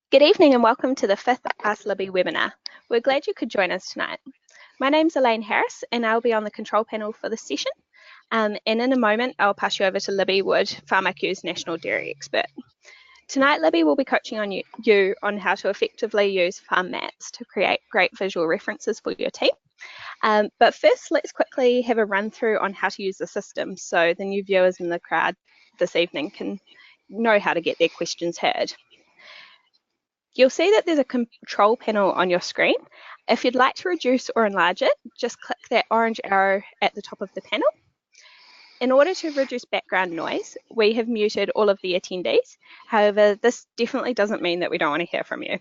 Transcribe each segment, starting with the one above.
Good evening and welcome to the 5th Ask Libby webinar. We're glad you could join us tonight. My name's Elaine Harris and I'll be on the control panel for this session. And in a moment, I'll pass you over to Libby Wood, FarmIQ's National Dairy Expert. Tonight, Libby will be coaching on you on how to effectively use farm maps to create great visual references for your team. But first, let's quickly have a run through on how to use the system so the new viewers in the crowd this evening can know how to get their questions heard. You'll see that there's a control panel on your screen. If you'd like to reduce or enlarge it, just click that orange arrow at the top of the panel. In order to reduce background noise, we have muted all of the attendees. However, this definitely doesn't mean that we don't want to hear from you.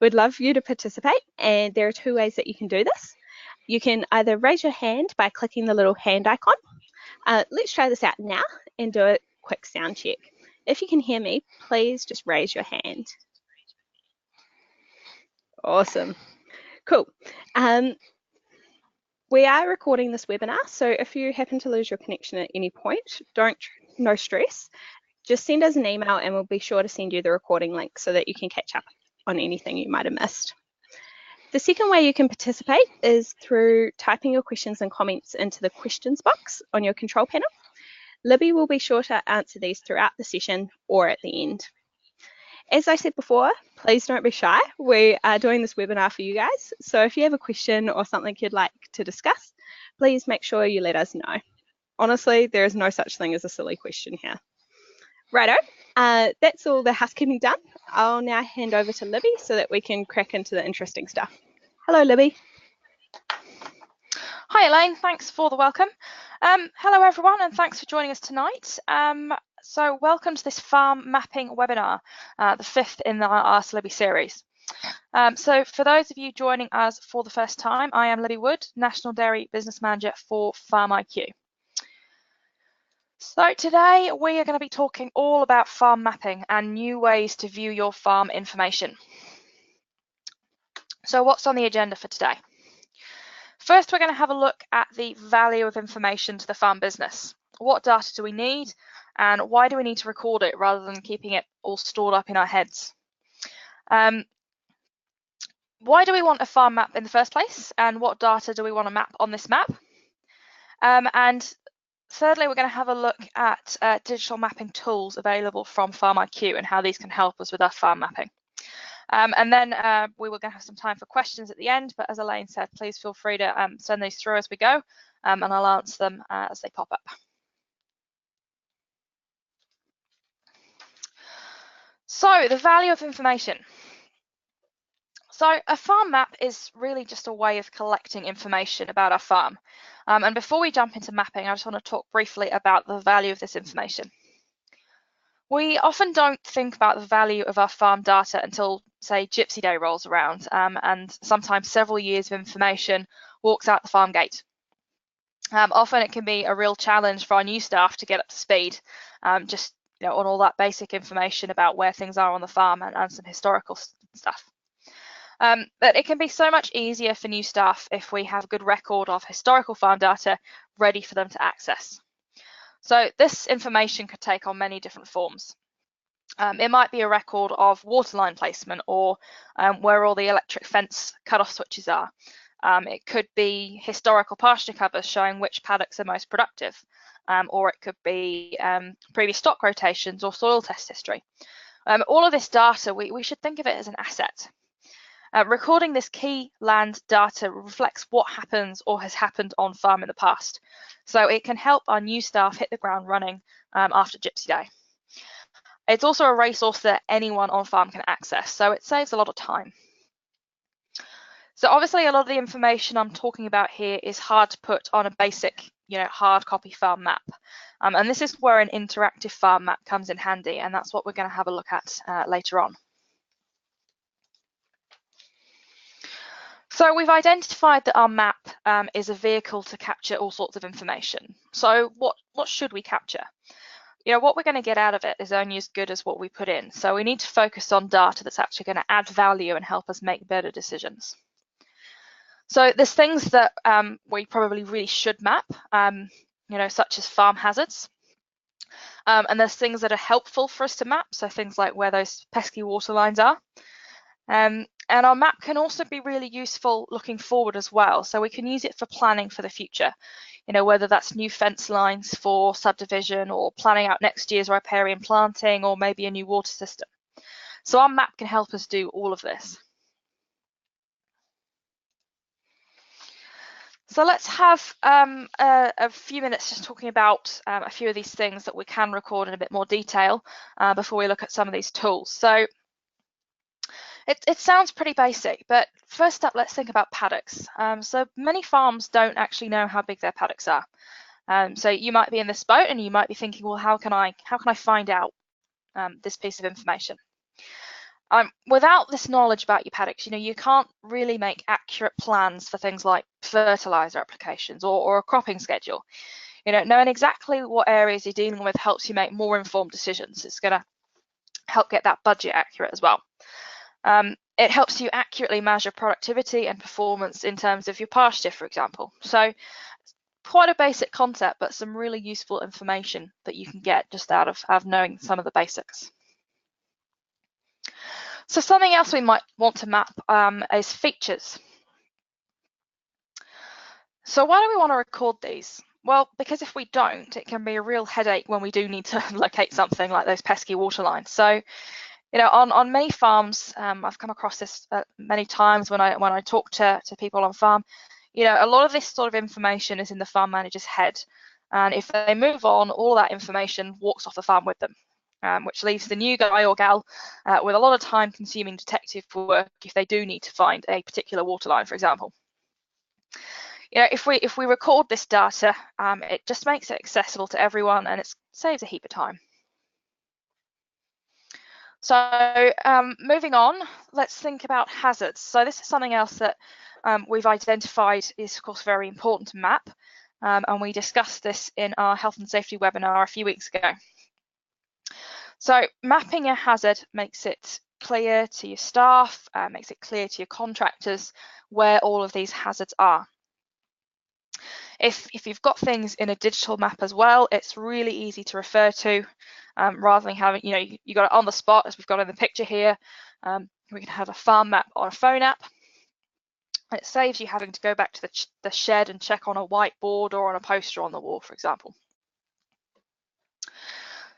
We'd love you to participate, and there are two ways that you can do this. You can either raise your hand by clicking the little hand icon. Let's try this out now and do a quick sound check. If you can hear me, please just raise your hand. Awesome. Cool. We are recording this webinar, so if you happen to lose your connection at any point, no stress. Just send us an email and we'll be sure to send you the recording link so that you can catch up on anything you might have missed. The second way you can participate is through typing your questions and comments into the questions box on your control panel. Libby will be sure to answer these throughout the session or at the end. As I said before, please don't be shy. We are doing this webinar for you guys. So if you have a question or something you'd like to discuss, please make sure you let us know. Honestly, there is no such thing as a silly question here. Righto, that's all the housekeeping done. I'll now hand over to Libby so that we can crack into the interesting stuff. Hello, Libby. Hi, Elaine. Thanks for the welcome. Hello, everyone, and thanks for joining us tonight. So welcome to this farm mapping webinar, the 5th in the Ask Libby series. So for those of you joining us for the first time, I am Libby Wood, National Dairy Business Manager for FarmIQ. So today we are going to be talking all about farm mapping and new ways to view your farm information. So what's on the agenda for today? First, we're going to have a look at the value of information to the farm business. What data do we need, and why do we need to record it rather than keeping it all stored up in our heads? Why do we want a farm map in the first place, and what data do we want to map on this map? And thirdly, we're going to have a look at digital mapping tools available from FarmIQ and how these can help us with our farm mapping. And then we were going to have some time for questions at the end, but as Elaine said, please feel free to send these through as we go, and I'll answer them as they pop up. So the value of information. So a farm map is really just a way of collecting information about our farm. And before we jump into mapping, I just want to talk briefly about the value of this information. We often don't think about the value of our farm data until, say, Gypsy Day rolls around, and sometimes several years of information walks out the farm gate. Often it can be a real challenge for our new staff to get up to speed, just on all that basic information about where things are on the farm and some historical stuff. But it can be so much easier for new staff if we have a good record of historical farm data ready for them to access. So this information could take on many different forms. It might be a record of waterline placement or where all the electric fence cutoff switches are. It could be historical pasture covers showing which paddocks are most productive, or it could be previous stock rotations or soil test history. All of this data, we should think of it as an asset. Recording this key land data reflects what happens or has happened on farm in the past, so it can help our new staff hit the ground running after Gypsy Day. It's also a resource that anyone on farm can access, so it saves a lot of time. So obviously a lot of the information I'm talking about here is hard to put on a basic, hard copy farm map. And this is where an interactive farm map comes in handy, and that's what we're going to have a look at later on. So we've identified that our map is a vehicle to capture all sorts of information. So what should we capture? What we're going to get out of it is only as good as what we put in. So we need to focus on data that's actually going to add value and help us make better decisions. So there's things that we probably really should map, such as farm hazards. And there's things that are helpful for us to map. So things like where those pesky water lines are. And our map can also be really useful looking forward as well. So we can use it for planning for the future, whether that's new fence lines for subdivision or planning out next year's riparian planting or maybe a new water system. So our map can help us do all of this. So let's have a few minutes just talking about a few of these things that we can record in a bit more detail before we look at some of these tools. So it sounds pretty basic, but first up, let's think about paddocks. So many farms don't actually know how big their paddocks are. So you might be in this boat and you might be thinking, well, how can I find out this piece of information? Without this knowledge about your paddocks, you can't really make accurate plans for things like fertilizer applications or a cropping schedule. Knowing exactly what areas you're dealing with helps you make more informed decisions. It's going to help get that budget accurate as well. It helps you accurately measure productivity and performance in terms of your pasture, for example. So quite a basic concept, but some really useful information that you can get just out of knowing some of the basics. So something else we might want to map is features. So why do we want to record these? Well, because if we don't, it can be a real headache when we do need to locate something like those pesky water lines. So, on many farms, I've come across this many times when I talk to people on farm. A lot of this sort of information is in the farm manager's head, and if they move on, all that information walks off the farm with them. Which leaves the new guy or gal with a lot of time-consuming detective work if they do need to find a particular water line, for example. If we record this data, it just makes it accessible to everyone and it saves a heap of time. So moving on, let's think about hazards. So this is something else that we've identified is, of course, very important to map, and we discussed this in our health and safety webinar a few weeks ago. So mapping a hazard makes it clear to your staff, makes it clear to your contractors where all of these hazards are. If you've got things in a digital map as well, it's really easy to refer to rather than having, you got it on the spot as we've got in the picture here. We can have a farm map or a phone app. And it saves you having to go back to the shed and check on a whiteboard or on a poster on the wall, for example.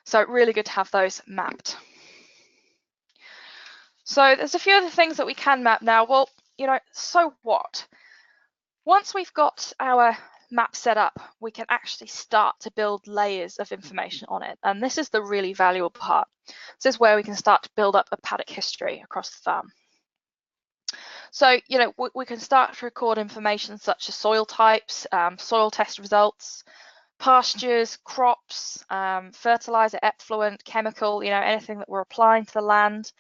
So really good to have those mapped. So there's a few other things that we can map now. Well, so what? Once we've got our map set up, we can actually start to build layers of information on it. And this is the really valuable part. This is where we can start to build up a paddock history across the farm. So, we can start to record information such as soil types, soil test results, pastures, crops, fertilizer, effluent, chemical, anything that we're applying to the land.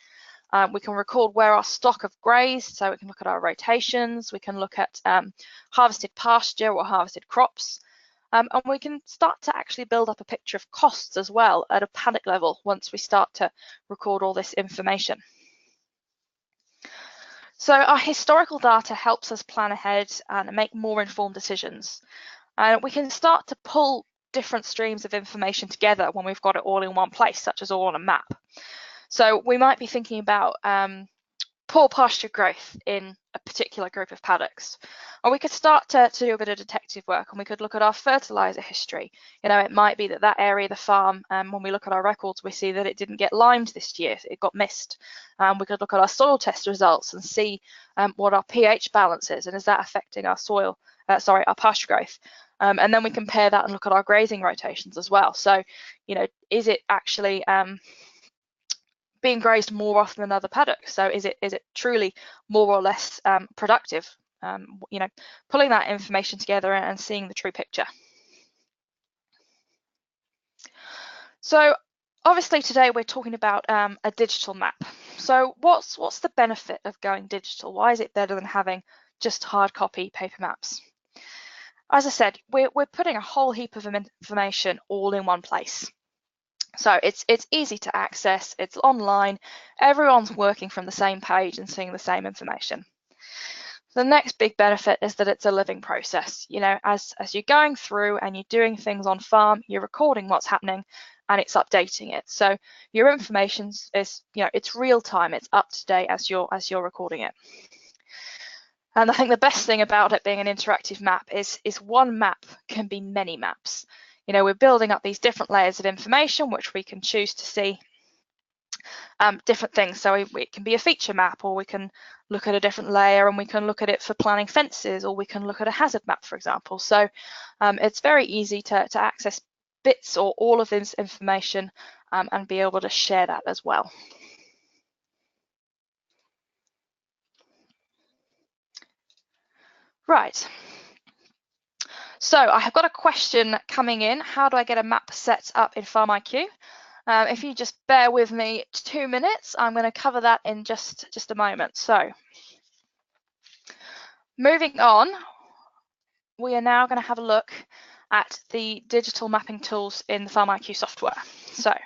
We can record where our stock have grazed, so we can look at our rotations, we can look at harvested pasture or harvested crops, and we can start to actually build up a picture of costs as well at a paddock level once we start to record all this information. So our historical data helps us plan ahead and make more informed decisions. And we can start to pull different streams of information together when we've got it all in one place, such as all on a map. So we might be thinking about poor pasture growth in a particular group of paddocks. Or we could start to do a bit of detective work and we could look at our fertilizer history. It might be that area of the farm, when we look at our records, we see that it didn't get limed this year, it got missed. We could look at our soil test results and see what our pH balance is and is that affecting our our pasture growth. And then we compare that and look at our grazing rotations as well. So, is it actually being grazed more often than other paddocks? So is it truly more or less productive? Pulling that information together and seeing the true picture. So obviously today we're talking about a digital map. So what's the benefit of going digital? Why is it better than having just hard copy paper maps? As I said, we're putting a whole heap of information all in one place. So it's easy to access, it's online, everyone's working from the same page and seeing the same information. The next big benefit is that it's a living process. As you're going through and you're doing things on farm, you're recording what's happening, and it's updating it. So your information is, it's real time, it's up to date as you're recording it. And I think the best thing about it being an interactive map is one map can be many maps. We're building up these different layers of information which we can choose to see different things. So it can be a feature map, or we can look at a different layer and we can look at it for planning fences, or we can look at a hazard map, for example. So it's very easy to access bits or all of this information and be able to share that as well. Right. So I have got a question coming in. How do I get a map set up in FarmIQ? If you just bear with me 2 minutes, I'm going to cover that in just a moment. So moving on, we are now going to have a look at the digital mapping tools in the FarmIQ software. So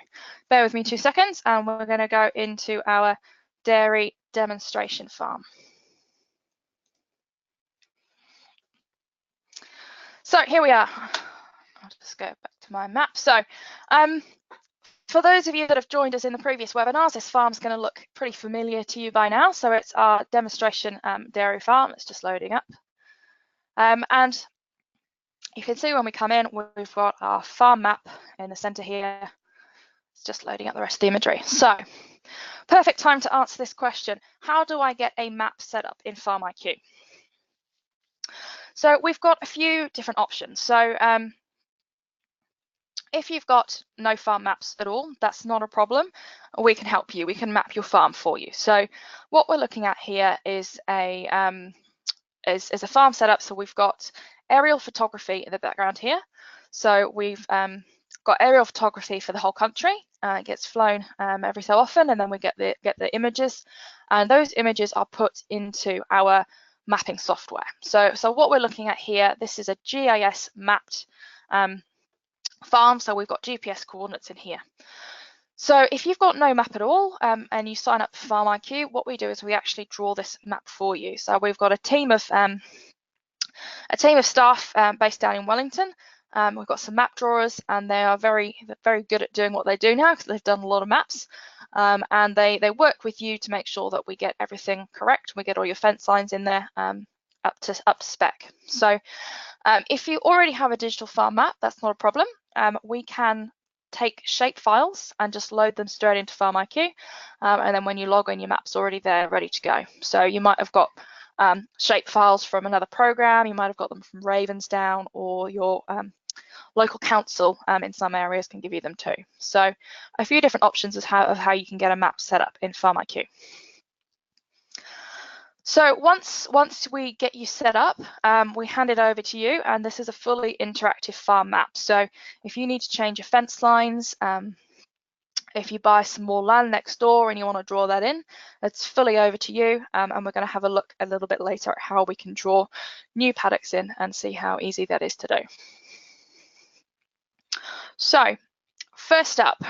bear with me 2 seconds, and we're going to go into our dairy demonstration farm. So here we are. I'll just go back to my map. So for those of you that have joined us in the previous webinars, this farm's going to look pretty familiar to you by now. So it's our demonstration dairy farm. It's just loading up. And you can see when we come in, we've got our farm map in the center here. It's just loading up the rest of the imagery. So perfect time to answer this question. How do I get a map set up in FarmIQ? So we've got a few different options. So if you've got no farm maps at all, that's not a problem. We can help you. We can map your farm for you. So what we're looking at here is a farm setup. So we've got aerial photography in the background here. So we've got aerial photography for the whole country. It gets flown every so often, and then we get the images, and those images are put into our mapping software. So what we're looking at here, this is a GIS mapped farm, so we've got GPS coordinates in here. So if you've got no map at all and you sign up for FarmIQ, what we do is we actually draw this map for you. So we've got a team of staff based down in Wellington. We've got some map drawers, and they are very good at doing what they do now because they've done a lot of maps. And they work with you to make sure that we get everything correct. We get all your fence lines in there up to spec. So if you already have a digital farm map, that's not a problem. We can take shape files and just load them straight into FarmIQ, and then when you log in, your map's already there, ready to go. So you might have got shape files from another program, you might have got them from Ravensdown, or your local council in some areas can give you them too. So a few different options of how you can get a map set up in FarmIQ. So once we get you set up, we hand it over to you, and this is a fully interactive farm map. So if you need to change your fence lines, if you buy some more land next door and you want to draw that in, it's fully over to you, and we're going to have a look a little bit later at how we can draw new paddocks in and see how easy that is to do. So first up,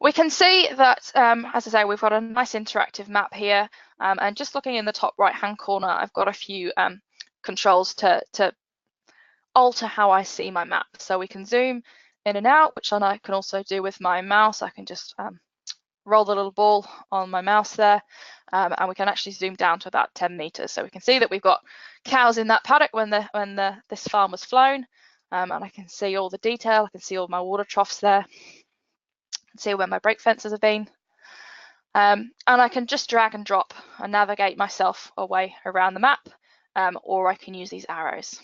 we can see that, as I say, we've got a nice interactive map here, and just looking in the top right-hand corner, I've got a few controls to alter how I see my map. So we can zoom in and out, which I can also do with my mouse. I can just roll the little ball on my mouse there, and we can actually zoom down to about 10 meters. So we can see that we've got cows in that paddock when this farm was flown, and I can see all the detail. I can see all my water troughs there. See where my brake fences have been, and I can just drag and drop and navigate myself away around the map, or I can use these arrows.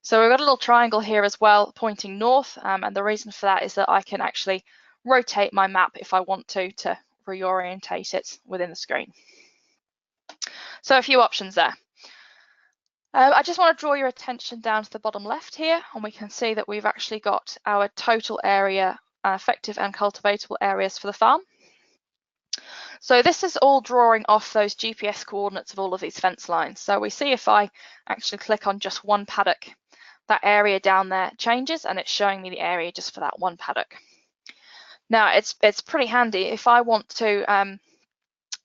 So we've got a little triangle here as well pointing north, and the reason for that is that I can actually rotate my map if I want to reorientate it within the screen. So a few options there. I just want to draw your attention down to the bottom left here, and we can see that we've actually got our total area, effective and cultivatable areas for the farm. So this is all drawing off those GPS coordinates of all of these fence lines. So we see if I actually click on just one paddock, that area down there changes, and it's showing me the area just for that one paddock. Now it's pretty handy if I want to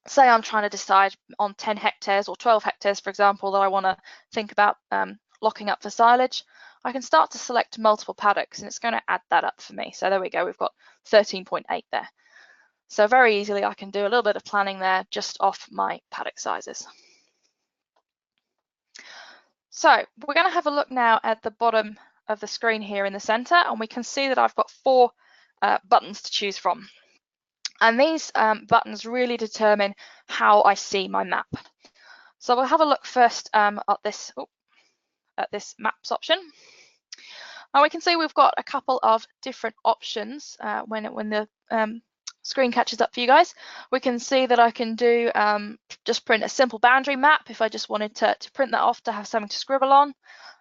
say I'm trying to decide on 10 hectares or 12 hectares, for example, that I want to think about locking up for silage. I can start to select multiple paddocks, and it's going to add that up for me. So there we go, we've got 13.8 there. So very easily I can do a little bit of planning there just off my paddock sizes. So we're going to have a look now at the bottom of the screen here in the center, and we can see that I've got 4 buttons to choose from. And these buttons really determine how I see my map. So we'll have a look first at this maps option. And we can see we've got a couple of different options when the screen catches up for you guys. We can see that I can do just print a simple boundary map if I just wanted to print that off to have something to scribble on.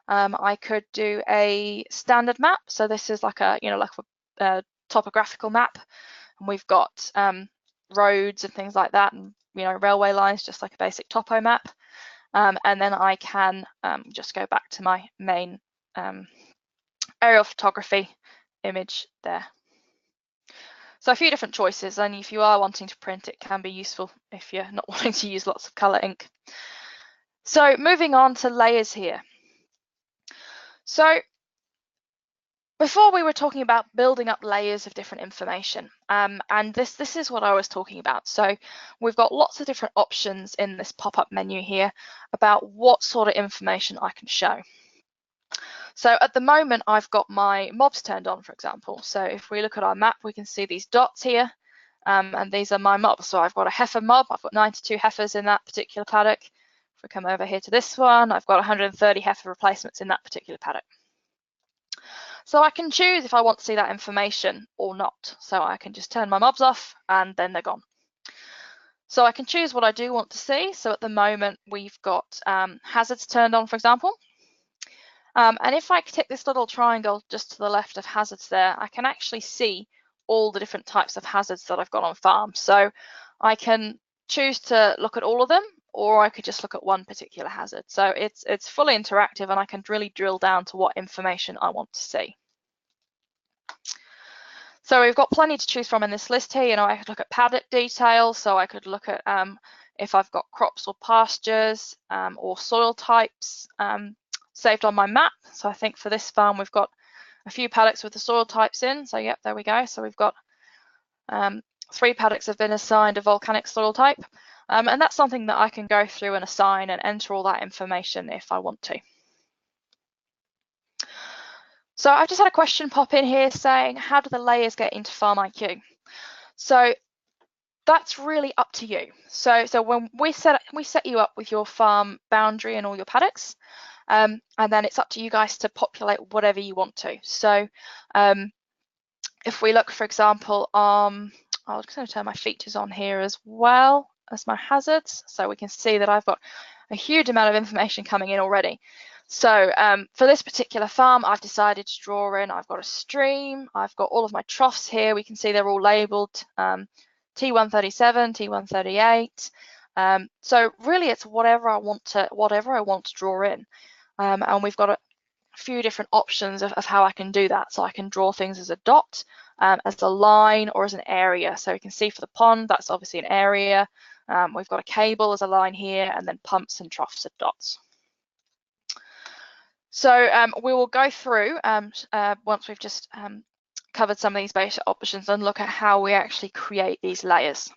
I could do a standard map. So this is like a topographical map, and we've got roads and things like that, and railway lines, just like a basic topo map. And then I can just go back to my main aerial photography image there. So a few different choices, and if you are wanting to print, it can be useful if you're not wanting to use lots of color ink. So moving on to layers here. So before we were talking about building up layers of different information, and this is what I was talking about. So we've got lots of different options in this pop-up menu here about what sort of information I can show. So at the moment, I've got my mobs turned on, for example. So if we look at our map, we can see these dots here, and these are my mobs. So I've got a heifer mob. I've got 92 heifers in that particular paddock. If we come over here to this one, I've got 130 heifer replacements in that particular paddock. So I can choose if I want to see that information or not. So I can just turn my mobs off and then they're gone. So I can choose what I do want to see. So at the moment, we've got hazards turned on, for example. And if I tick this little triangle just to the left of hazards there, I can actually see all the different types of hazards that I've got on farm. So I can choose to look at all of them, or I could just look at one particular hazard. So it's fully interactive, and I can really drill down to what information I want to see. So we've got plenty to choose from in this list here. I could look at paddock details, so I could look at if I've got crops or pastures or soil types saved on my map. So I think for this farm, we've got a few paddocks with the soil types in. So yep, there we go. So we've got 3 paddocks have been assigned a volcanic soil type. And that's something that I can go through and assign and enter all that information if I want to. So I've just had a question pop in here saying, how do the layers get into FarmIQ? So that's really up to you. So when we set you up with your farm boundary and all your paddocks, and then it's up to you guys to populate whatever you want to. So if we look, for example, I'm just going to turn my features on here as well as my hazards, so we can see that I've got a huge amount of information coming in already. So for this particular farm, I've decided to draw in, I've got a stream, I've got all of my troughs here. We can see they're all labeled T137, T138. So really it's whatever I want to draw in. And we've got a few different options of how I can do that. So I can draw things as a dot, as a line, or as an area. So you can see for the pond, that's obviously an area. We've got a cable as a line here, and then pumps and troughs as dots. So we will go through once we've just covered some of these basic options and look at how we actually create these layers.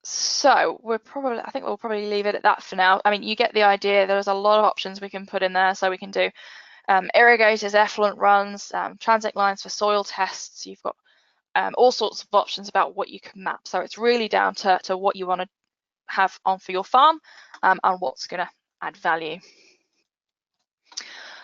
So I think we'll probably leave it at that for now. I mean, you get the idea. There's a lot of options we can put in there. So we can do irrigators, effluent runs, transect lines for soil tests. You've got all sorts of options about what you can map. So it's really down to what you want to have on for your farm and what's going to add value.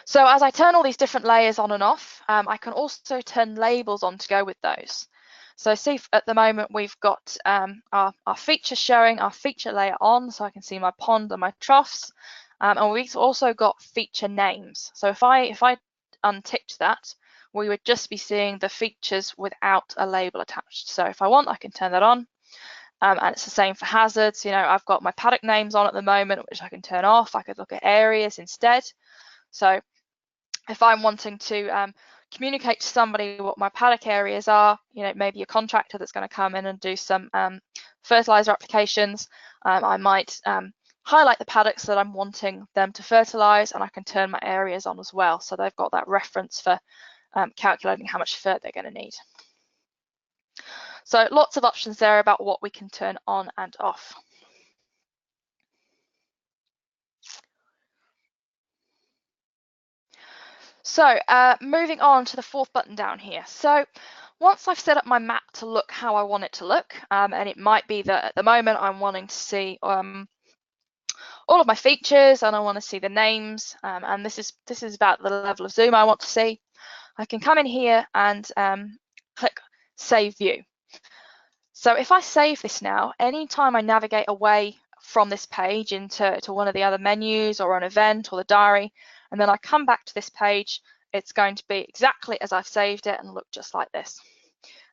So as I turn all these different layers on and off, I can also turn labels on to go with those. So see at the moment we've got our feature showing our feature layer on, so I can see my pond and my troughs, and we've also got feature names. So if I unticked that, we would just be seeing the features without a label attached. So if I want, I can turn that on. And it's the same for hazards. I've got my paddock names on at the moment, which I can turn off. I could look at areas instead. So if I'm wanting to communicate to somebody what my paddock areas are, maybe a contractor that's going to come in and do some fertilizer applications, I might highlight the paddocks that I'm wanting them to fertilise, and I can turn my areas on as well. So they've got that reference for calculating how much fert they're going to need. So lots of options there about what we can turn on and off. So moving on to the fourth button down here. So once I've set up my map to look how I want it to look, and it might be that at the moment I'm wanting to see all of my features, and I want to see the names, and this is about the level of zoom I want to see. I can come in here and click Save View. So if I save this now, anytime I navigate away from this page into one of the other menus or an event or the diary, and then I come back to this page, it's going to be exactly as I've saved it and look just like this.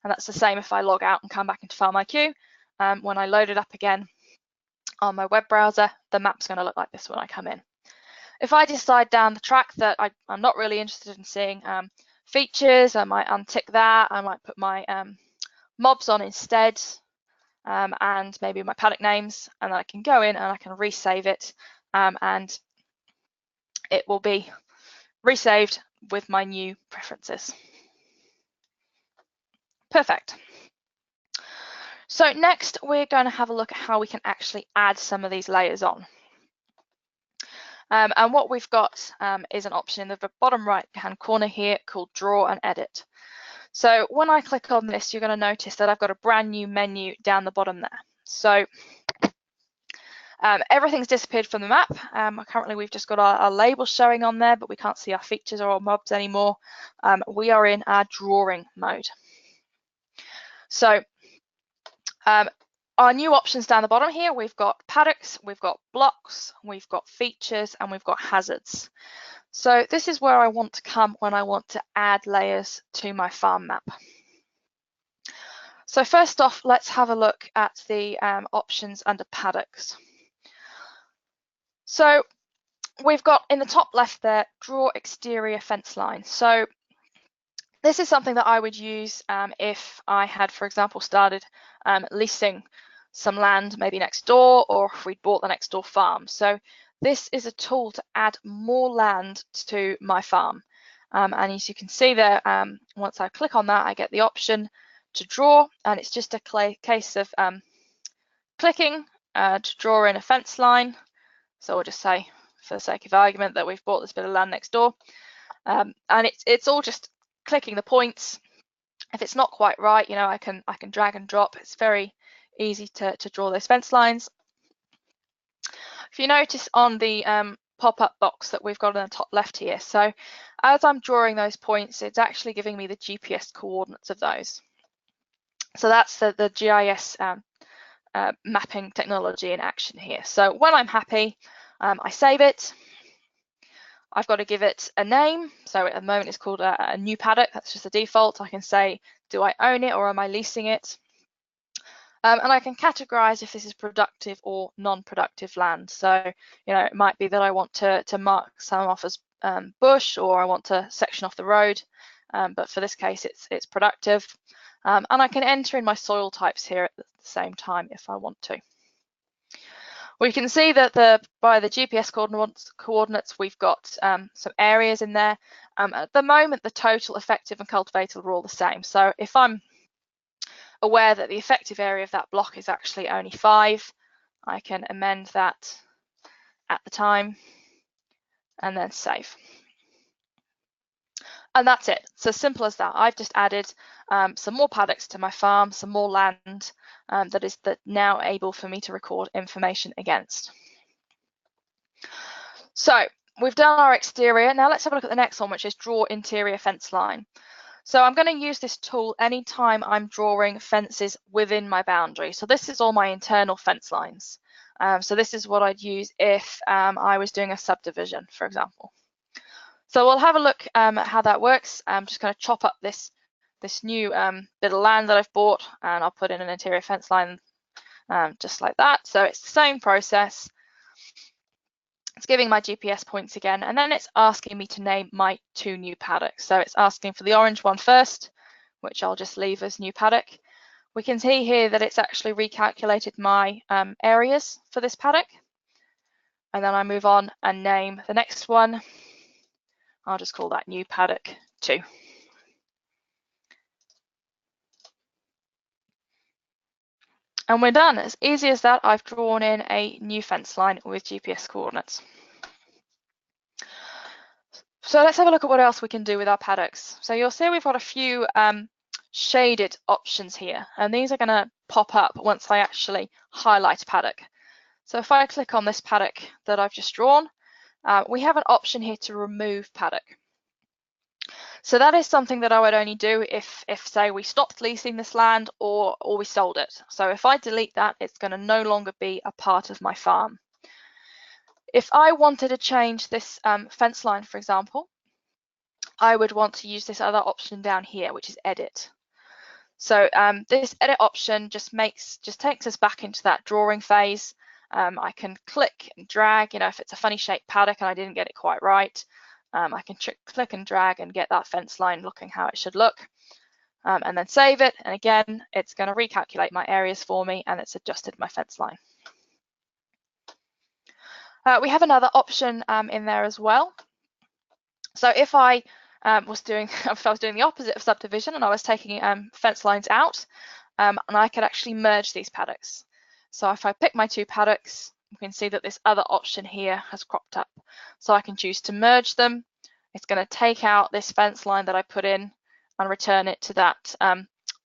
And that's the same if I log out and come back into FarmIQ. When I load it up again on my web browser, the map's going to look like this when I come in. If I decide down the track that I'm not really interested in seeing features, I might untick that. I might put my mobs on instead, and maybe my paddock names, and I can go in and I can resave it, and it will be resaved with my new preferences. Perfect. So next we're going to have a look at how we can actually add some of these layers on. And what we've got is an option in the bottom right hand corner here called Draw and Edit. So when I click on this, you're going to notice that I've got a brand new menu down the bottom there. So everything's disappeared from the map. Currently we've just got our labels showing on there, but we can't see our features or our mobs anymore. We are in our drawing mode. So our new options down the bottom here, we've got paddocks, we've got blocks, we've got features, and we've got hazards. So this is where I want to come when I want to add layers to my farm map. So first off, let's have a look at the options under paddocks. So we've got in the top left there, draw exterior fence line. So this is something that I would use if I had, for example, started leasing some land maybe next door, or if we'd bought the next door farm. So this is a tool to add more land to my farm. And as you can see there, once I click on that, I get the option to draw, and it's just a case of clicking to draw in a fence line. So we'll just say, for the sake of argument, that we've bought this bit of land next door. And it's all just clicking the points. If it's not quite right, you know, I can drag and drop. It's very easy to draw those fence lines. If you notice on the pop-up box that we've got on the top left here, so as I'm drawing those points, it's actually giving me the GPS coordinates of those. So that's the GIS mapping technology in action here. So when I'm happy, I save it. I've got to give it a name. So at the moment it's called a new paddock. That's just the default. I can say, do I own it or am I leasing it? And I can categorize if this is productive or non-productive land. So, you know, it might be that I want to mark some off as bush, or I want to section off the road. But for this case, it's productive. And I can enter in my soil types here at the same time if I want to. We can see that by the GPS coordinates, we've got some areas in there. At the moment, the total, effective and cultivated are all the same. So if I'm aware that the effective area of that block is actually only 5, I can amend that at the time and then save. And that's it. It's as simple as that. I've just added some more paddocks to my farm, some more land that is now able for me to record information against. So we've done our exterior. Now let's have a look at the next one, which is draw interior fence line. So I'm going to use this tool anytime I'm drawing fences within my boundary. So this is all my internal fence lines. So this is what I'd use if I was doing a subdivision, for example. So we'll have a look at how that works. I'm just going to chop up this new bit of land that I've bought, and I'll put in an interior fence line just like that. So it's the same process. It's giving my GPS points again, and then it's asking me to name my 2 new paddocks. So it's asking for the orange one first, which I'll just leave as new paddock. We can see here that it's actually recalculated my areas for this paddock. and then I move on and name the next one. I'll just call that new paddock 2. And we're done. As easy as that, I've drawn in a new fence line with GPS coordinates. So let's have a look at what else we can do with our paddocks. So you'll see we've got a few shaded options here, and these are going to pop up once I actually highlight paddock. So if I click on this paddock that I've just drawn, we have an option here to remove paddock. So that is something that I would only do if say we stopped leasing this land or we sold it. So if I delete that, it's going to no longer be a part of my farm. If I wanted to change this fence line, for example, I would want to use this other option down here, which is edit. So this edit option just takes us back into that drawing phase. I can click and drag, if it's a funny shaped paddock and I didn't get it quite right, I can click and drag and get that fence line looking how it should look, and then save it. And again, it's going to recalculate my areas for me, and it's adjusted my fence line. We have another option in there as well. So if I was doing the opposite of subdivision and I was taking fence lines out, and I could actually merge these paddocks. So if I pick my 2 paddocks, you can see that this other option here has cropped up. So I can choose to merge them. It's going to take out this fence line that I put in and return it to that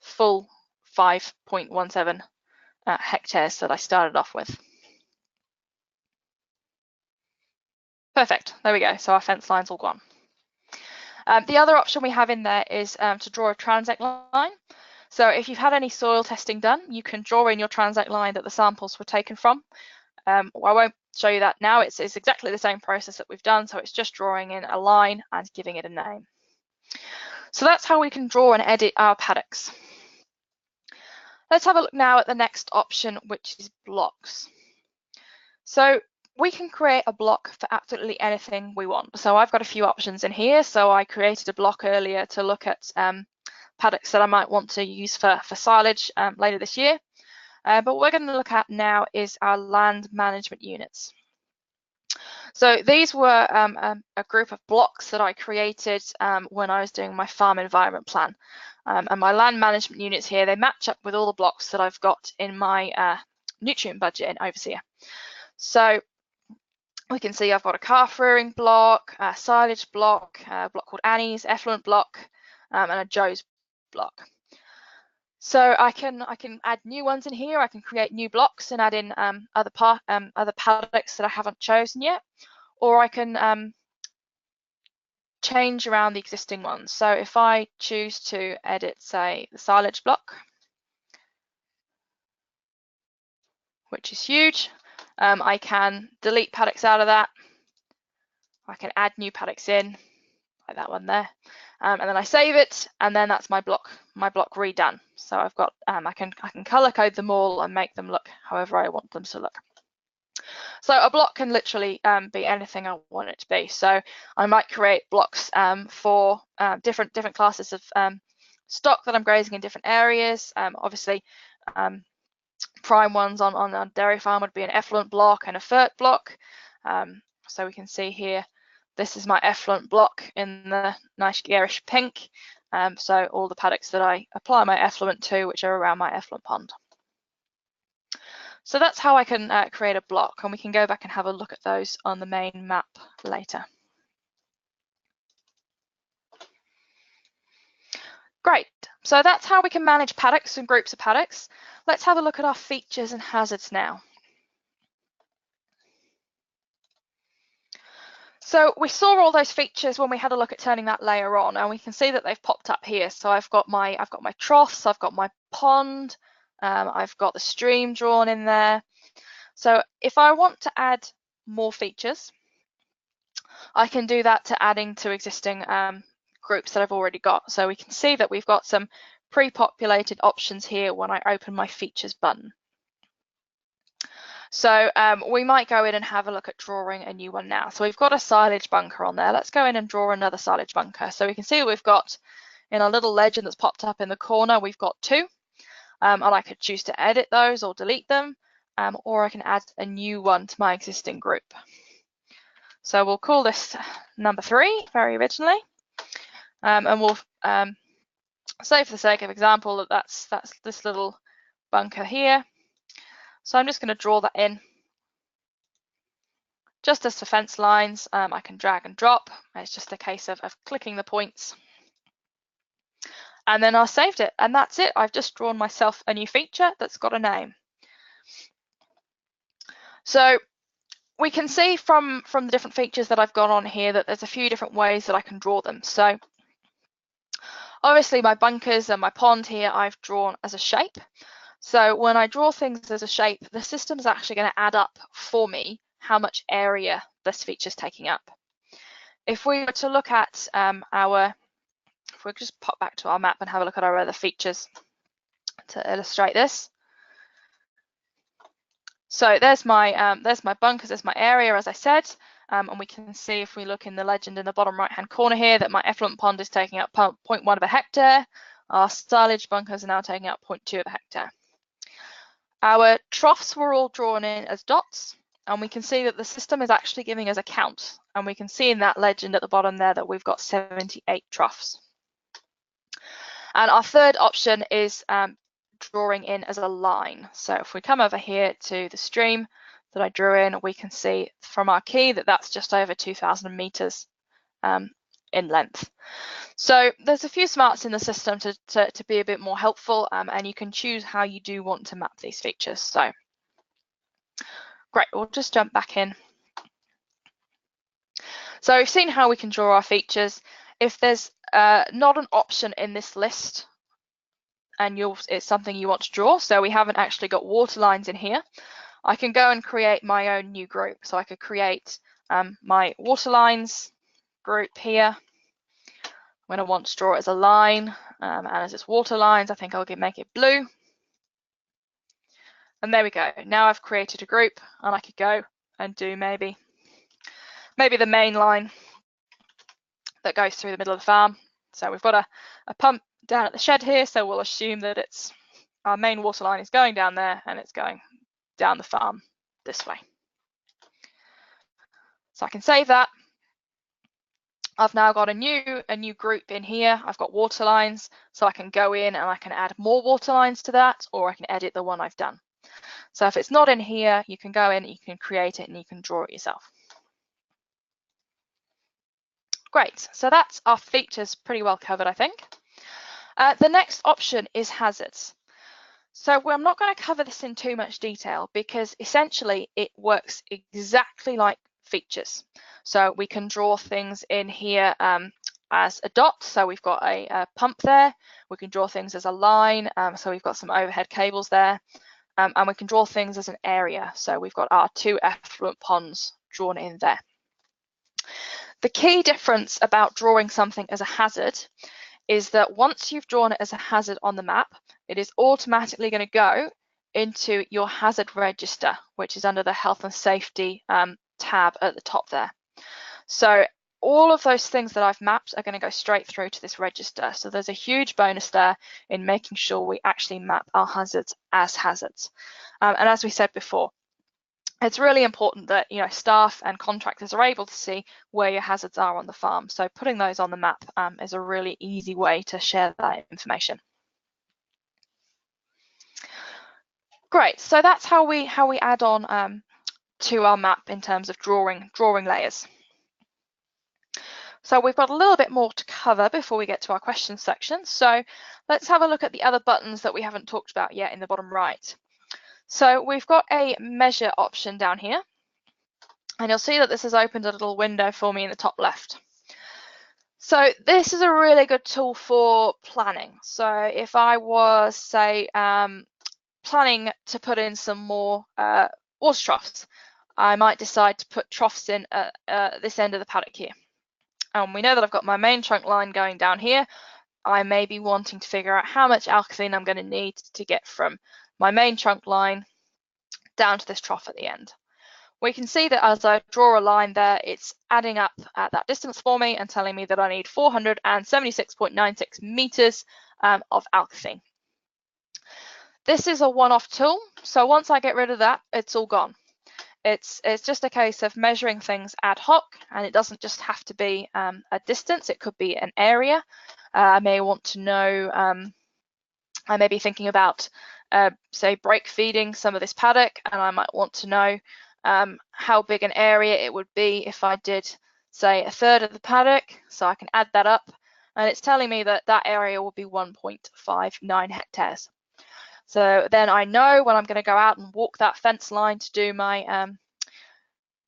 full 5.17 hectares that I started off with. Perfect, there we go, so our fence line's all gone. The other option we have in there is to draw a transect line. So if you've had any soil testing done, you can draw in your transect line that the samples were taken from. I won't show you that now, it's exactly the same process that we've done, so it's just drawing in a line and giving it a name. So that's how we can draw and edit our paddocks. Let's have a look now at the next option, which is blocks. So we can create a block for absolutely anything we want. So I've got a few options in here. So I created a block earlier to look at paddocks that I might want to use for silage later this year. But what we're going to look at now is our land management units. So these were a group of blocks that I created when I was doing my farm environment plan. And my land management units here, they match up with all the blocks that I've got in my nutrient budget in Overseer. So we can see I've got a calf rearing block, a silage block, a block called Annie's, effluent block, and a Joe's block. So I can add new ones in here. I can create new blocks and add in other paddocks that I haven't chosen yet, or I can change around the existing ones. So if I choose to edit, say, the silage block, which is huge, I can delete paddocks out of that. I can add new paddocks in, like that one there, and then I save it, and then that's my block redone. So I've got I can color code them all and make them look however I want them to look. So a block can literally be anything I want it to be. So I might create blocks for different classes of stock that I'm grazing in different areas. Obviously, prime ones on a dairy farm would be an effluent block and a fert block. So we can see here, this is my effluent block in the nice garish pink. So all the paddocks that I apply my effluent to, which are around my effluent pond. So that's how I can create a block, and we can go back and have a look at those on the main map later. Great, so that's how we can manage paddocks and groups of paddocks. Let's have a look at our features and hazards now. So we saw all those features when we had a look at turning that layer on, and we can see that they've popped up here. So I've got my troughs, I've got my pond, I've got the stream drawn in there. So if I want to add more features, I can do that to adding to existing groups that I've already got. So we can see that we've got some pre-populated options here when I open my features button. So we might go in and have a look at drawing a new one now. So we've got a silage bunker on there. Let's go in and draw another silage bunker. So we can see we've got, in a little legend that's popped up in the corner, we've got 2. And I could choose to edit those or delete them. or I can add a new one to my existing group. So we'll call this number 3 very originally, and we'll say for the sake of example that that's this little bunker here. So I'm just going to draw that in. Just as for fence lines, I can drag and drop. It's just a case of clicking the points. And then I saved it, and that's it. I've just drawn myself a new feature that's got a name. So we can see from the different features that I've got on here that there's a few different ways that I can draw them. So obviously my bunkers and my pond here I've drawn as a shape. So when I draw things as a shape, the system's actually going to add up for me how much area this feature is taking up. If we were to look at if we just pop back to our map and have a look at our other features to illustrate this. So there's my bunkers, there's my area, as I said, and we can see if we look in the legend in the bottom right-hand corner here that my effluent pond is taking up 0.1 of a hectare. Our silage bunkers are now taking up 0.2 of a hectare. Our troughs were all drawn in as dots, and we can see that the system is actually giving us a count, and we can see in that legend at the bottom there that we've got 78 troughs. And our third option is drawing in as a line. So if we come over here to the stream that I drew in, we can see from our key that that's just over 2,000 meters in length. So there's a few smarts in the system to be a bit more helpful, and you can choose how you do want to map these features. So great, we'll just jump back in. So we've seen how we can draw our features. If there's not an option in this list and it's something you want to draw, so we haven't actually got water lines in here, I can go and create my own new group. So I could create my water lines group here. When I want to draw it as a line, and as it's water lines, I think I'll make it blue. And there we go. Now I've created a group, and I could go and do maybe the main line that goes through the middle of the farm. So we've got a pump down at the shed here, so we'll assume that our main water line is going down there and it's going down the farm this way. So I can save that. I've now got a new group in here. I've got water lines, so I can go in and I can add more water lines to that, or I can edit the one I've done. So if it's not in here, you can go in, you can create it, and you can draw it yourself. Great, so that's our features pretty well covered, I think. The next option is hazards. So I'm not going to cover this in too much detail because essentially it works exactly like features. So we can draw things in here as a dot, so we've got a pump there. We can draw things as a line, so we've got some overhead cables there. And we can draw things as an area, so we've got our 2 effluent ponds drawn in there. The key difference about drawing something as a hazard is that once you've drawn it as a hazard on the map, it is automatically going to go into your hazard register, which is under the health and safety tab at the top there. So all of those things that I've mapped are going to go straight through to this register. So there's a huge bonus there in making sure we actually map our hazards as hazards. And as we said before, it's really important that staff and contractors are able to see where your hazards are on the farm. So putting those on the map is a really easy way to share that information. Great, so that's how we add on to our map in terms of drawing layers. So we've got a little bit more to cover before we get to our questions section. So let's have a look at the other buttons that we haven't talked about yet in the bottom right. So we've got a measure option down here, and you'll see that this has opened a little window for me in the top left. So this is a really good tool for planning. So if I was, say, planning to put in some more water troughs, I might decide to put troughs in at this end of the paddock here. And we know that I've got my main trunk line going down here. I may be wanting to figure out how much alkaline I'm going to need to get from my main trunk line down to this trough at the end. We can see that as I draw a line there, it's adding up at that distance for me and telling me that I need 476.96 meters of alkaline. This is a one-off tool, so once I get rid of that, it's all gone. It's just a case of measuring things ad hoc, and it doesn't just have to be a distance. It could be an area. I may want to know, I may be thinking about, say, break feeding some of this paddock, and I might want to know how big an area it would be if I did, say, a third of the paddock, so I can add that up, and it's telling me that that area will be 1.59 hectares. So then I know when I'm going to go out and walk that fence line to do my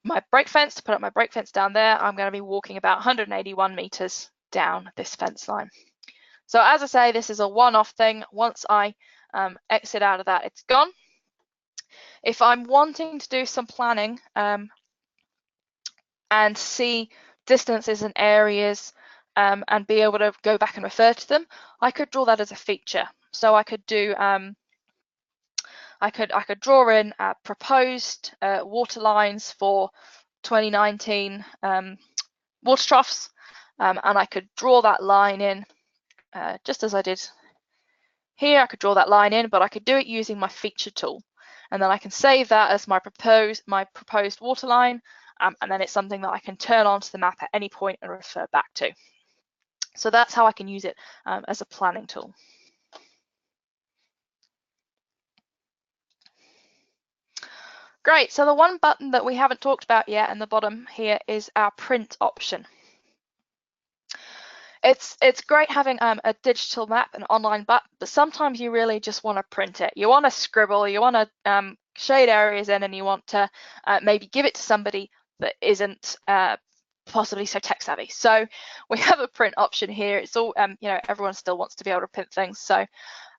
my brake fence, to put up my brake fence down there, I'm going to be walking about 181 meters down this fence line. So as I say, this is a one-off thing. Once I exit out of that, it's gone. If I'm wanting to do some planning and see distances and areas and be able to go back and refer to them, I could draw that as a feature. So I could do I could draw in proposed water lines for 2019 water troughs, and I could draw that line in just as I did here. I could draw that line in, but I could do it using my feature tool, and then I can save that as my proposed water line, and then it's something that I can turn onto the map at any point and refer back to. So that's how I can use it as a planning tool. Great, so the one button that we haven't talked about yet in the bottom here is our print option. It's great having a digital map, an online button, but sometimes you really just want to print it. You want to scribble, you want to shade areas in, and you want to maybe give it to somebody that isn't possibly so tech savvy. So we have a print option here. It's all, you know, everyone still wants to be able to print things. So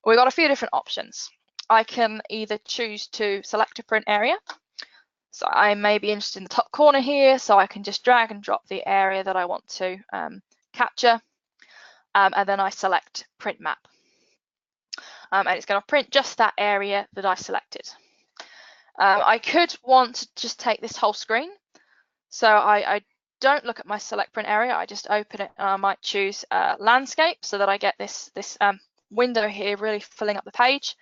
we've got a few different options. I can either choose to select a print area. So I may be interested in the top corner here, so I can just drag and drop the area that I want to capture, and then I select print map. And it's going to print just that area that I selected. I could want to just take this whole screen. So I don't look at my select print area, I just open it, and I might choose landscape so that I get this window here really filling up the page.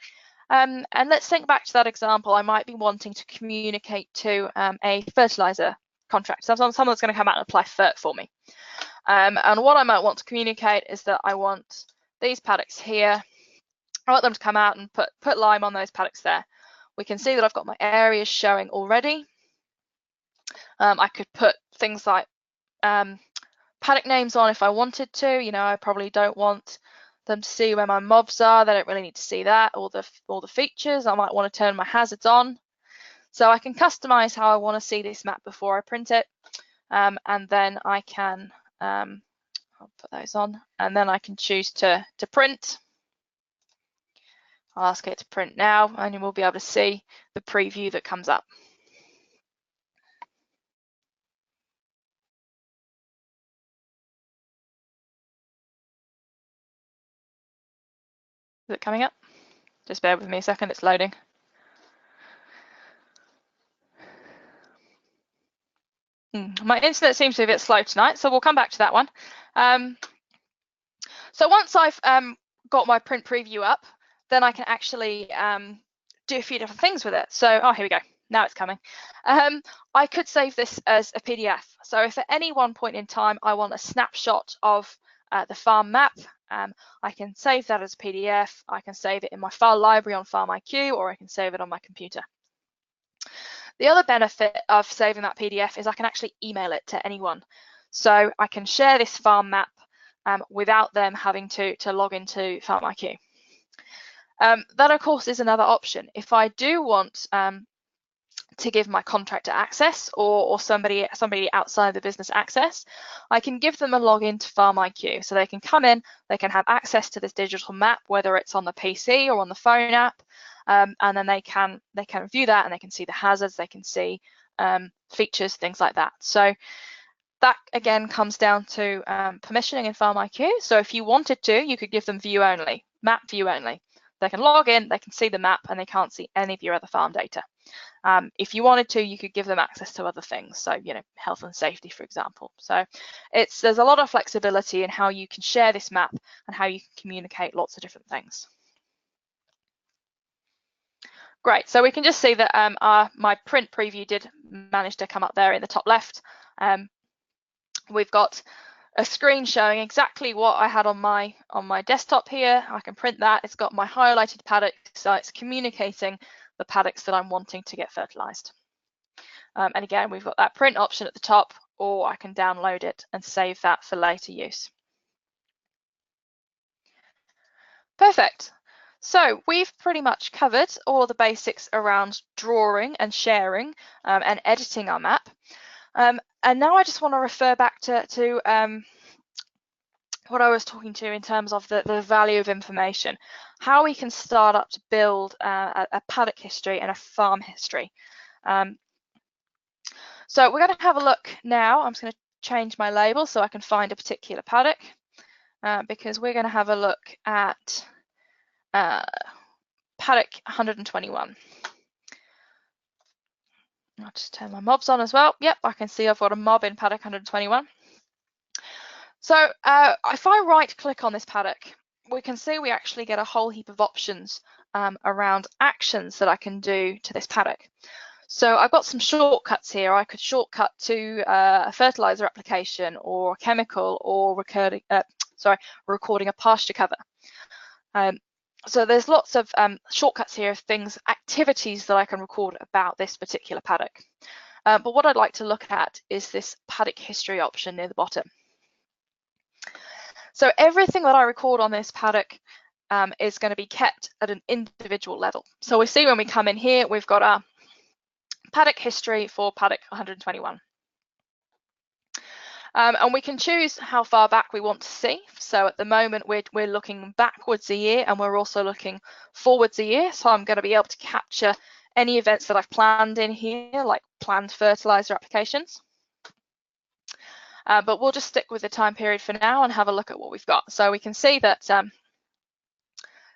And let's think back to that example. I might be wanting to communicate to a fertilizer contract. So someone's going to come out and apply fert for me. And what I might want to communicate is that I want these paddocks here. I want them to come out and put lime on those paddocks there. We can see that I've got my areas showing already. I could put things like paddock names on if I wanted to. You know, I probably don't want them to see where my mobs are. They don't really need to see that, or the features. I might want to turn my hazards on. So I can customize how I want to see this map before I print it, and then I can I'll put those on, and then I can choose to print. I'll ask it to print now, and you will be able to see the preview that comes up. Is it coming up? Just bear with me a second, it's loading. My internet seems to be a bit slow tonight, so we'll come back to that one. So once I've got my print preview up, then I can actually do a few different things with it. So, oh, here we go. Now it's coming. I could save this as a PDF. So if at any one point in time I want a snapshot of the farm map, I can save that as a PDF. I can save it in my file library on FarmIQ, or I can save it on my computer. The other benefit of saving that PDF is I can actually email it to anyone. So I can share this farm map without them having to log into FarmIQ. That, of course, is another option. If I do want to give my contractor access, or somebody outside the business access, I can give them a login to FarmIQ. So they can come in, they can have access to this digital map, whether it's on the PC or on the phone app, and then they can view that, and they can see the hazards, they can see features, things like that. So that again comes down to permissioning in FarmIQ. So if you wanted to, you could give them view only, map view only. They can log in, they can see the map, and they can't see any of your other farm data. If you wanted to, you could give them access to other things, so you know, health and safety, for example. So there's a lot of flexibility in how you can share this map and how you can communicate lots of different things. Great, so we can just see that my print preview did manage to come up there in the top left. We've got a screen showing exactly what I had on my desktop here. I can print that. It's got my highlighted paddocks, so it's communicating the paddocks that I'm wanting to get fertilized. And again, we've got that print option at the top, or I can download it and save that for later use. Perfect. So we've pretty much covered all the basics around drawing and sharing and editing our map. And now I just want to refer back to what I was talking to in terms of the value of information, how we can start up to build a paddock history and a farm history. So we're going to have a look now. I'm just going to change my label so I can find a particular paddock because we're going to have a look at paddock 121. I'll just turn my mobs on as well. Yep, I can see I've got a mob in paddock 121. So if I right click on this paddock, we can see we actually get a whole heap of options around actions that I can do to this paddock. So I've got some shortcuts here. I could shortcut to a fertilizer application or a chemical or recording a pasture cover. So there's lots of shortcuts here of things, activities that I can record about this particular paddock. But what I'd like to look at is this paddock history option near the bottom. So everything that I record on this paddock is going to be kept at an individual level. So we see when we come in here, we've got our paddock history for paddock 121. And we can choose how far back we want to see. So at the moment, we're looking backwards a year and we're also looking forwards a year. So I'm going to be able to capture any events that I've planned in here, like planned fertilizer applications. But we'll just stick with the time period for now and have a look at what we've got. So we can see that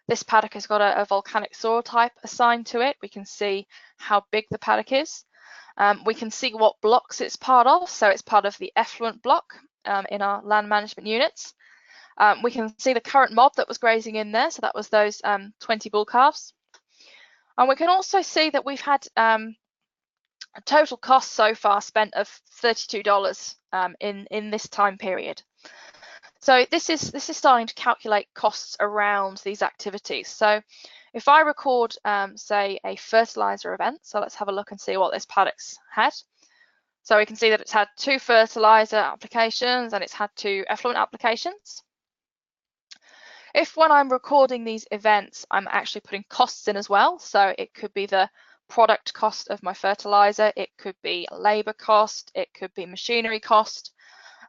this paddock has got a volcanic soil type assigned to it. We can see how big the paddock is. We can see what blocks it's part of. So it's part of the effluent block in our land management units. We can see the current mob that was grazing in there. So that was those 20 bull calves. And we can also see that we've had a total cost so far spent of $32 in this time period. So this is starting to calculate costs around these activities. So if I record, say, a fertilizer event, so let's have a look and see what this paddock's had. So we can see that it's had 2 fertilizer applications and it's had 2 effluent applications. If when I'm recording these events, I'm actually putting costs in as well, so it could be the product cost of my fertilizer, it could be labor cost, it could be machinery cost,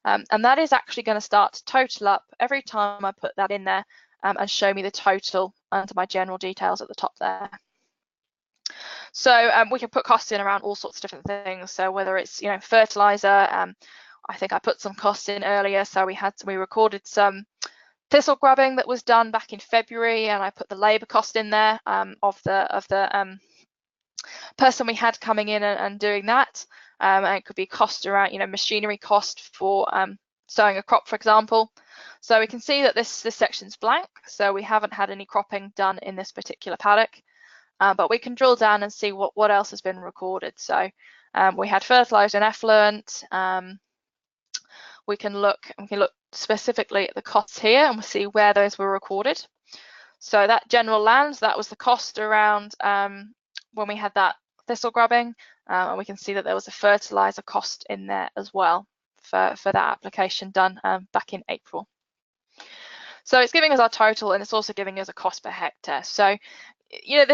and that is actually going to start to total up every time I put that in there and show me the total under my general details at the top there. So we can put costs in around all sorts of different things. So whether it's fertilizer, I think I put some costs in earlier. So we recorded some thistle grubbing that was done back in February, and I put the labor cost in there of the person we had coming in and doing that. And it could be cost around machinery cost for sowing a crop, for example. So we can see that this section's blank, so we haven't had any cropping done in this particular paddock, but we can drill down and see what else has been recorded. So we had fertilizer and effluent. We can look specifically at the costs here and we'll see where those were recorded. So that general land, that was the cost around when we had that thistle grubbing, and we can see that there was a fertilizer cost in there as well for that application done back in April. So it's giving us our total, and it's also giving us a cost per hectare. So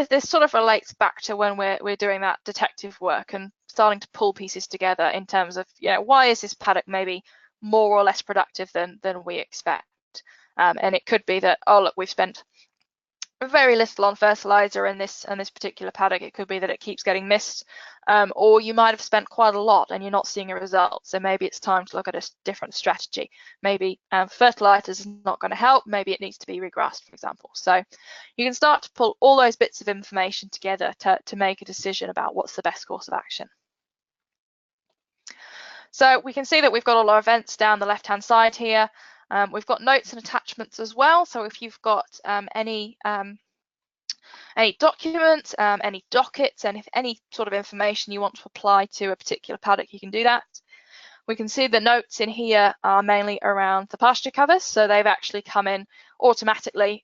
this sort of relates back to when we're doing that detective work and starting to pull pieces together in terms of why is this paddock maybe more or less productive than we expect, and it could be that, oh look, we've spent very little on fertilizer in this particular paddock. It could be that it keeps getting missed, or you might have spent quite a lot and you're not seeing a result. So maybe it's time to look at a different strategy. Maybe fertilizer is not going to help. Maybe it needs to be regrassed, for example. So you can start to pull all those bits of information together to make a decision about what's the best course of action. So we can see that we've got all our events down the left-hand side here. We've got notes and attachments as well. So if you've got any any documents, any dockets, and if any sort of information you want to apply to a particular paddock, you can do that. We can see the notes in here are mainly around the pasture covers, so they've actually come in automatically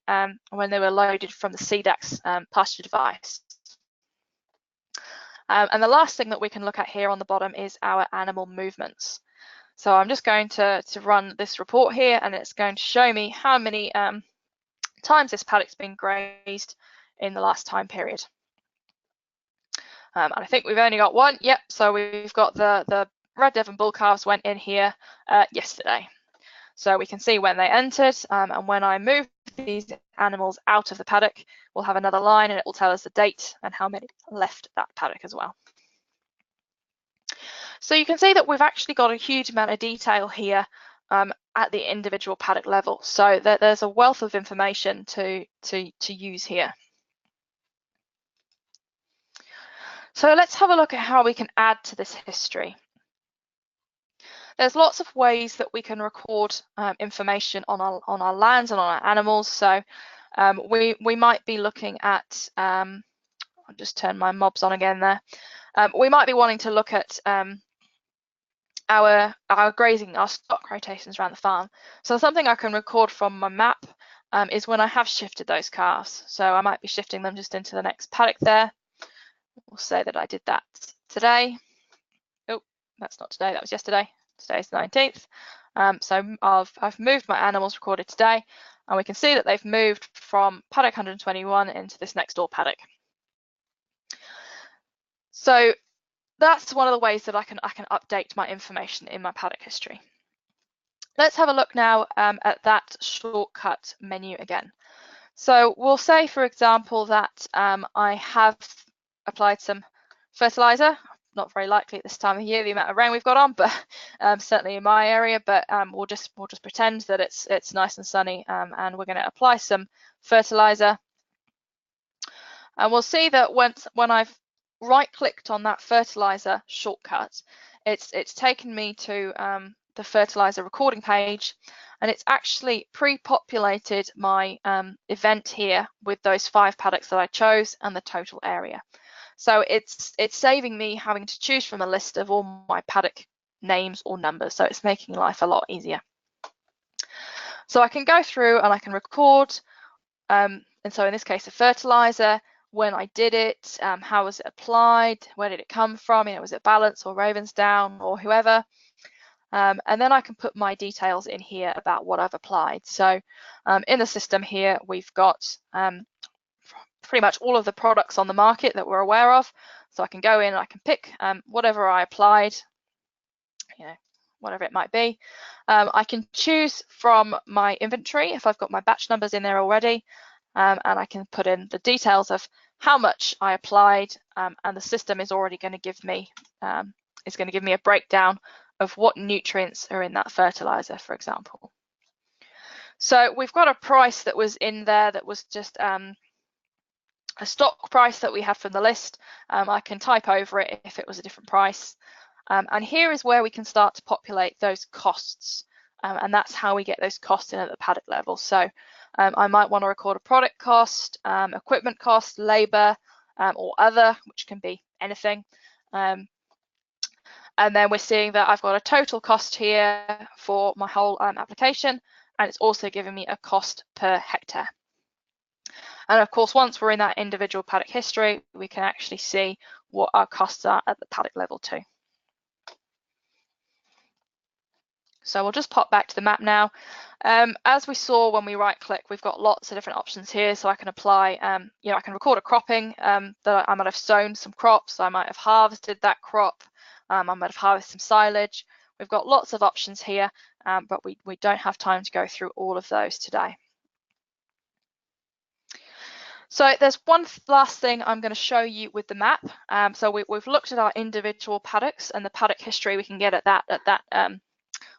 when they were loaded from the CDAX pasture device. And the last thing that we can look at here on the bottom is our animal movements. So I'm just going to run this report here, and it's going to show me how many times this paddock's been grazed in the last time period. And I think we've only got one. Yep, so we've got the Red Devon bull calves went in here yesterday. So we can see when they entered, and when I move these animals out of the paddock, we'll have another line and it will tell us the date and how many left that paddock as well. So you can see that we've actually got a huge amount of detail here at the individual paddock level. So there's a wealth of information to use here. So let's have a look at how we can add to this history. There's lots of ways that we can record information on our lands and on our animals. So we might be looking at, I'll just turn my mobs on again there. We might be wanting to look at our grazing, our stock rotations around the farm. So something I can record from my map is when I have shifted those calves. So I might be shifting them just into the next paddock there. We'll say that I did that today. Oh, that's not today, that was yesterday. Today's the 19th. So I've moved my animals recorded today, and we can see that they've moved from paddock 121 into this next door paddock. So that's one of the ways that I can update my information in my paddock history. Let's have a look now at that shortcut menu again. So we'll say, for example, that I have applied some fertilizer. Not very likely at this time of year, the amount of rain we've got on, but certainly in my area. But we'll just pretend that it's nice and sunny, and we're going to apply some fertilizer. And we'll see that when I've right-clicked on that fertilizer shortcut, it's taken me to the fertilizer recording page, and it's actually pre-populated my event here with those 5 paddocks that I chose and the total area. So it's saving me having to choose from a list of all my paddock names or numbers. So it's making life a lot easier. So I can go through and I can record, and so in this case, the fertilizer, when I did it, how was it applied, where did it come from, was it Balance or Ravensdown or whoever. And then I can put my details in here about what I've applied. So in the system here, we've got pretty much all of the products on the market that we're aware of. So I can go in and I can pick whatever I applied, whatever it might be. I can choose from my inventory if I've got my batch numbers in there already, and I can put in the details of how much I applied, and the system is already going to give me a breakdown of what nutrients are in that fertilizer, for example. So we've got a price that was in there that was just a stock price that we had from the list. I can type over it if it was a different price. And here is where we can start to populate those costs. And that's how we get those costs in at the paddock level. So I might want to record a product cost, equipment cost, labor, or other, which can be anything. And then we're seeing that I've got a total cost here for my whole application, and it's also giving me a cost per hectare. And of course, once we're in that individual paddock history, we can actually see what our costs are at the paddock level too. So we'll just pop back to the map now. As we saw when we right click, we've got lots of different options here. So I can apply, I can record a cropping that I might have sown some crops. I might have harvested that crop. I might have harvested some silage. We've got lots of options here, but we don't have time to go through all of those today. So there's one last thing I'm going to show you with the map. So we've looked at our individual paddocks and the paddock history we can get at that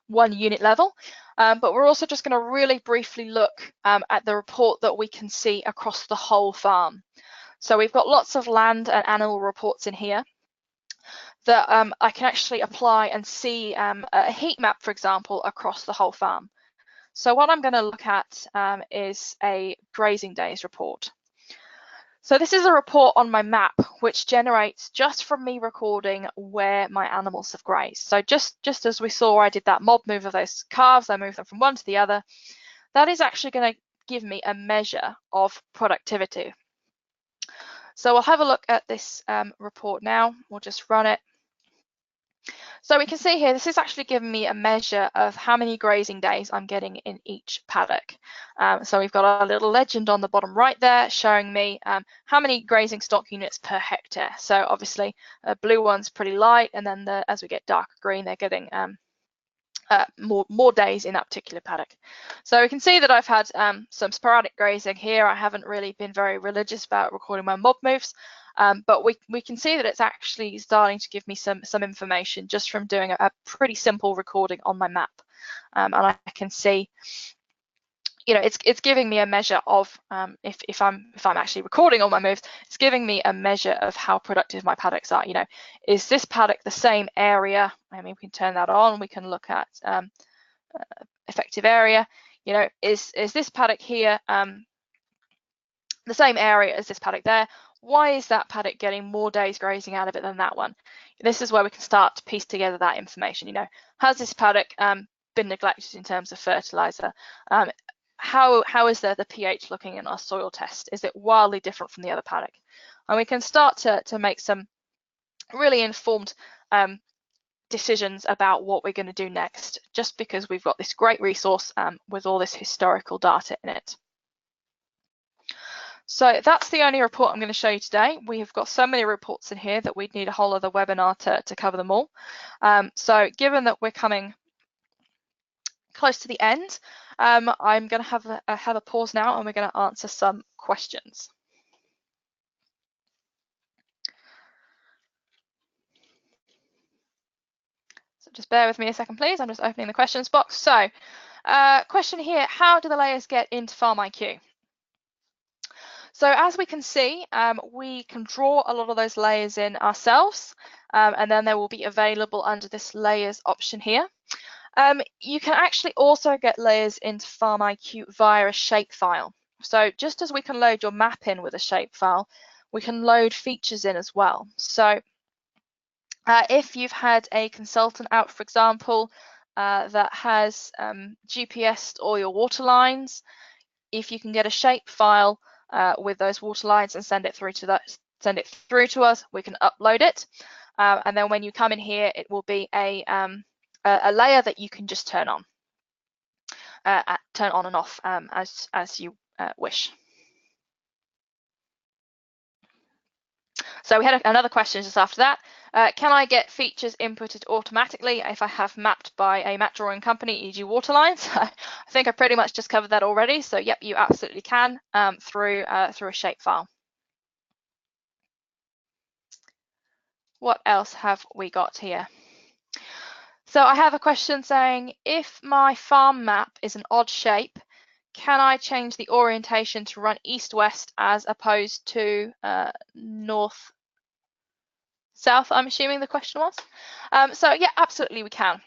1 unit level, but we're also just going to really briefly look at the report that we can see across the whole farm. So we've got lots of land and animal reports in here that I can actually apply and see a heat map, for example, across the whole farm. So what I'm going to look at is a grazing days report. So this is a report on my map, which generates just from me recording where my animals have grazed. So just as we saw, I did that mob move of those calves, I moved them from one to the other. That is actually going to give me a measure of productivity. So we'll have a look at this report now. We'll just run it. So we can see here, this is actually giving me a measure of how many grazing days I'm getting in each paddock. So we've got a little legend on the bottom right there showing me how many grazing stock units per hectare. So obviously blue one's pretty light, and then as we get darker green, they're getting more days in that particular paddock. So we can see that I've had some sporadic grazing here. I haven't really been very religious about recording my mob moves. But we can see that it's actually starting to give me some information just from doing a pretty simple recording on my map. And I can see, you know, it's giving me a measure of if I'm actually recording all my moves, it's giving me a measure of how productive my paddocks are. You know, is this paddock the same area? I mean, we can turn that on. We can look at effective area. You know, is this paddock here the same area as this paddock there? Why is that paddock getting more days grazing out of it than that one? This is where we can start to piece together that information. You know, has this paddock been neglected in terms of fertilizer? How is the pH looking in our soil test? Is it wildly different from the other paddock? And we can start to make some really informed decisions about what we're going to do next, just because we've got this great resource with all this historical data in it. So that's the only report I'm going to show you today. We have got so many reports in here that we'd need a whole other webinar to cover them all. So given that we're coming close to the end, I'm going to have a pause now, and we're going to answer some questions. So just bear with me a second, please. I'm just opening the questions box. So question here, how do the layers get into FarmIQ? So as we can see, we can draw a lot of those layers in ourselves, and then they will be available under this layers option here. You can actually also get layers into FarmIQ via a shapefile. So just as we can load your map in with a shapefile, we can load features in as well. So if you've had a consultant out, for example, that has GPSed all your water lines, if you can get a shapefile with those water lines and send it through to us, we can upload it, and then when you come in here, it will be a layer that you can just turn on and off as you wish. So we had another question just after that. Can I get features inputted automatically if I have mapped by a map drawing company, e.g. water lines? I think I pretty much just covered that already. So yep, you absolutely can through a shapefile. What else have we got here? So I have a question saying, if my farm map is an odd shape, can I change the orientation to run east-west as opposed to north-south, I'm assuming the question was? So yeah, absolutely we can.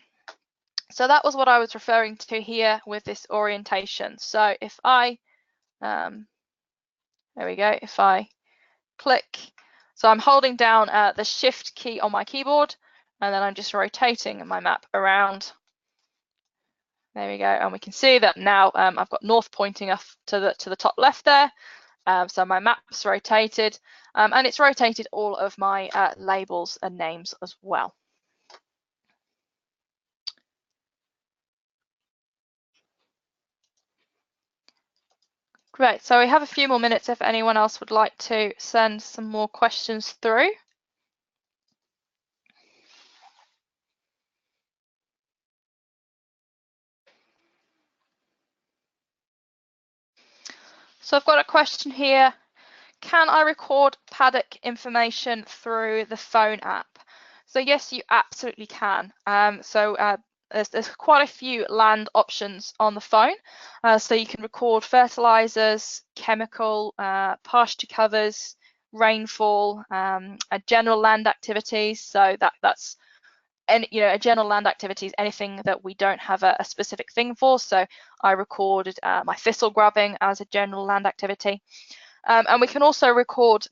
So that was what I was referring to here with this orientation. So if I, there we go, if I click, so I'm holding down the shift key on my keyboard, and then I'm just rotating my map around. There we go, and we can see that now I've got north pointing up to the top left there. So my map's rotated, and it's rotated all of my labels and names as well. Great, so we have a few more minutes if anyone else would like to send some more questions through. So I've got a question here. Can I record paddock information through the phone app? So yes, you absolutely can. There's quite a few land options on the phone. So you can record fertilizers, chemical, pasture covers, rainfall, general land activities. So that's a general land activity is anything that we don't have a specific thing for. So I recorded my thistle grubbing as a general land activity. And we can also record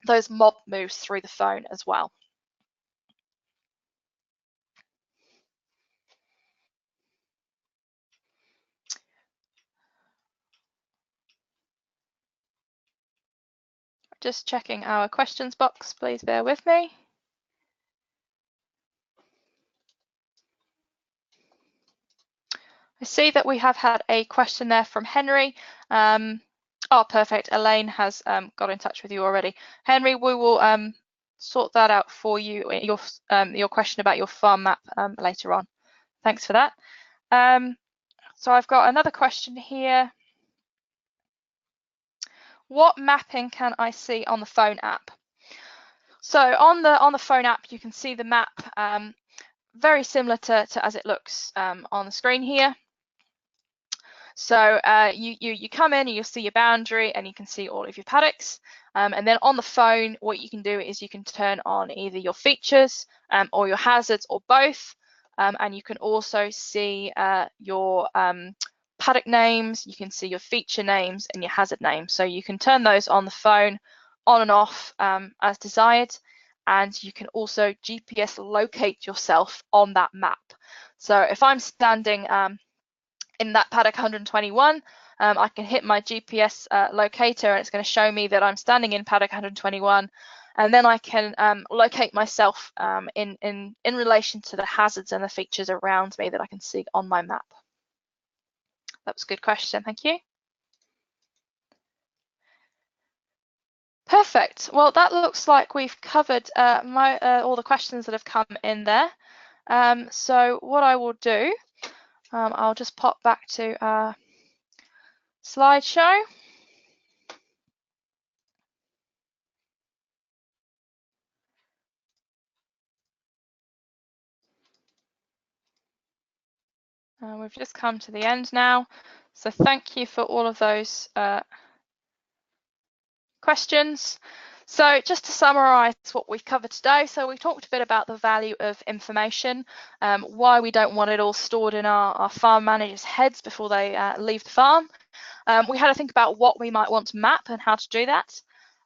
those mob moves through the phone as well. Just checking our questions box, please bear with me. I see that we have had a question there from Henry. Oh, perfect. Elaine has got in touch with you already. Henry, we will sort that out for you, your question about your farm map later on. Thanks for that. So I've got another question here. What mapping can I see on the phone app? So on the phone app, you can see the map very similar to as it looks on the screen here. So you come in and you'll see your boundary and you can see all of your paddocks. And then on the phone, what you can do is you can turn on either your features or your hazards or both. And you can also see your paddock names, you can see your feature names and your hazard names. So you can turn those on the phone on and off as desired. And you can also GPS locate yourself on that map. So if I'm standing in that paddock 121, I can hit my GPS locator and it's going to show me that I'm standing in paddock 121, and then I can locate myself in relation to the hazards and the features around me that I can see on my map. That was a good question, thank you. Perfect. Well, that looks like we've covered all the questions that have come in there. So what I will do, I'll just pop back to our slideshow. We've just come to the end now. So thank you for all of those questions. So just to summarise what we've covered today, so we talked a bit about the value of information, why we don't want it all stored in our farm managers' heads before they leave the farm. We had to think about what we might want to map and how to do that.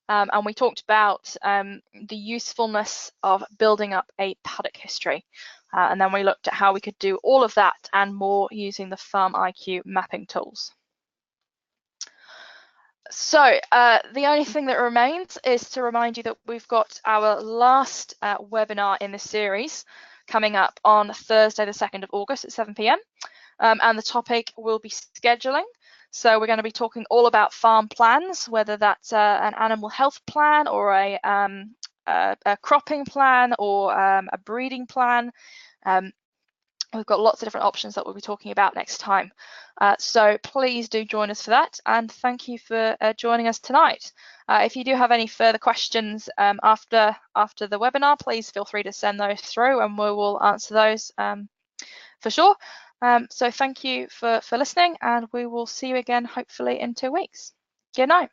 And we talked about the usefulness of building up a paddock history. And then we looked at how we could do all of that and more using the FarmIQ mapping tools. So the only thing that remains is to remind you that we've got our last webinar in this series coming up on Thursday, the 2nd of August at 7 p.m. And the topic will be scheduling. So we're going to be talking all about farm plans, whether that's an animal health plan or a cropping plan or a breeding plan. We've got lots of different options that we'll be talking about next time. So please do join us for that, and thank you for joining us tonight. If you do have any further questions after the webinar, please feel free to send those through and we will answer those for sure. So thank you for listening, and we will see you again hopefully in 2 weeks. Good night.